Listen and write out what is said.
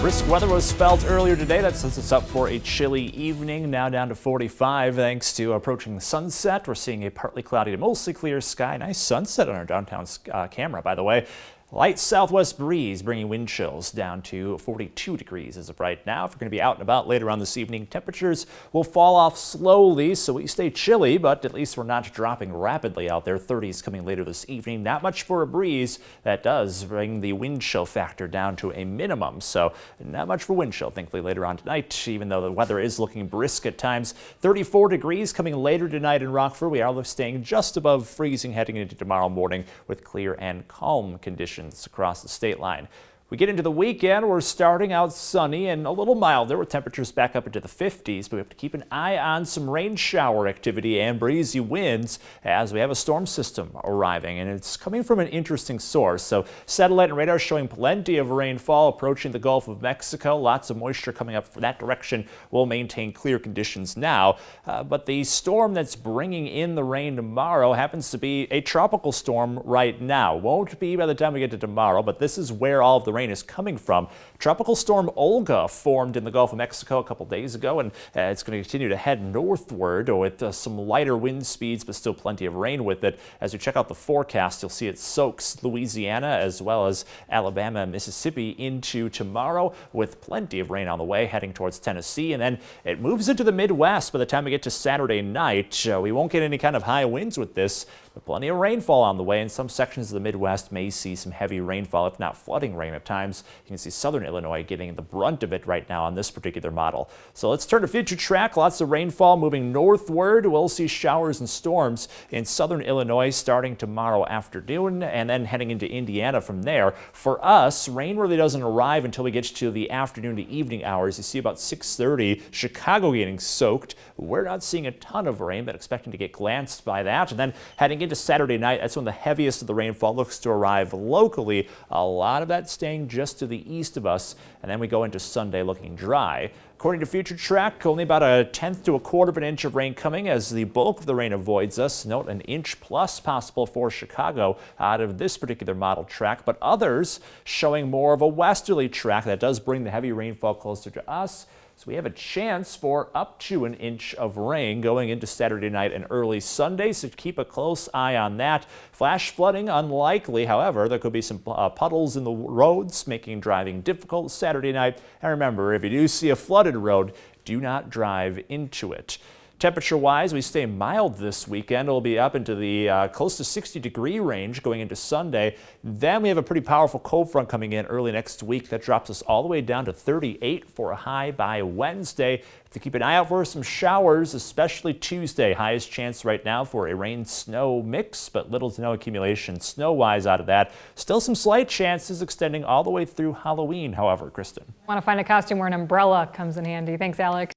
Brisk weather was felt earlier today. That sets us up for a chilly evening, now down to 45 thanks to approaching the sunset. We're seeing a partly cloudy to mostly clear sky. Nice sunset on our downtown camera, by the way. Light southwest breeze bringing wind chills down to 42 degrees as of right now. If you're going to be out and about later on this evening, temperatures will fall off slowly, so we stay chilly, but at least we're not dropping rapidly out there. 30s coming later this evening. Not much for a breeze. That does bring the wind chill factor down to a minimum, so not much for wind chill, thankfully, later on tonight, even though the weather is looking brisk at times. 34 degrees coming later tonight in Rockford. We are staying just above freezing heading into tomorrow morning with clear and calm conditions across the state line. We get into the weekend, we're starting out sunny and a little milder with temperatures back up into the 50s, but we have to keep an eye on some rain shower activity and breezy winds as we have a storm system arriving, and it's coming from an interesting source. So satellite and radar showing plenty of rainfall approaching the Gulf of Mexico. Lots of moisture coming up for that direction. Will maintain clear conditions now, but the storm that's bringing in the rain tomorrow happens to be a tropical storm right now. Won't be by the time we get to tomorrow, but this is where all of the rain is coming from. Tropical storm Olga formed in the Gulf of Mexico a couple days ago, and it's going to continue to head northward with some lighter wind speeds, but still plenty of rain with it. As we check out the forecast, you'll see it soaks Louisiana as well as Alabama and Mississippi into tomorrow with plenty of rain on the way heading towards Tennessee, and then it moves into the Midwest by the time we get to Saturday night. We won't get any kind of high winds with this, but plenty of rainfall on the way, and some sections of the Midwest may see some heavy rainfall, if not flooding rain at times. You can see southern Illinois getting the brunt of it right now on this particular model. So let's turn to future track. Lots of rainfall moving northward. We'll see showers and storms in southern Illinois starting tomorrow afternoon and then heading into Indiana from there. For us, rain really doesn't arrive until we get to the afternoon to evening hours. You see about 6:30, Chicago getting soaked. We're not seeing a ton of rain, but expecting to get glanced by that. And then heading into Saturday night, that's when the heaviest of the rainfall looks to arrive locally. A lot of that staying just to the east of us, and then we go into Sunday looking dry. According to Future Track, only about 1/10 to 1/4 of an inch of rain coming as the bulk of the rain avoids us. Note 1 inch plus possible for Chicago out of this particular model track, but others showing more of a westerly track that does bring the heavy rainfall closer to us. So we have a chance for up to 1 inch of rain going into Saturday night and early Sunday, so keep a close eye on that. Flash flooding unlikely, however, there could be some puddles in the roads making driving difficult Saturday night. And remember, if you do see a flooded road, do not drive into it. Temperature-wise, we stay mild this weekend. It'll be up into the close to 60-degree range going into Sunday. Then we have a pretty powerful cold front coming in early next week. That drops us all the way down to 38 for a high by Wednesday. To keep an eye out for some showers, especially Tuesday. Highest chance right now for a rain-snow mix, but little to no accumulation snow-wise out of that. Still some slight chances extending all the way through Halloween, however, Kristen. Want to find a costume where an umbrella comes in handy. Thanks, Alex.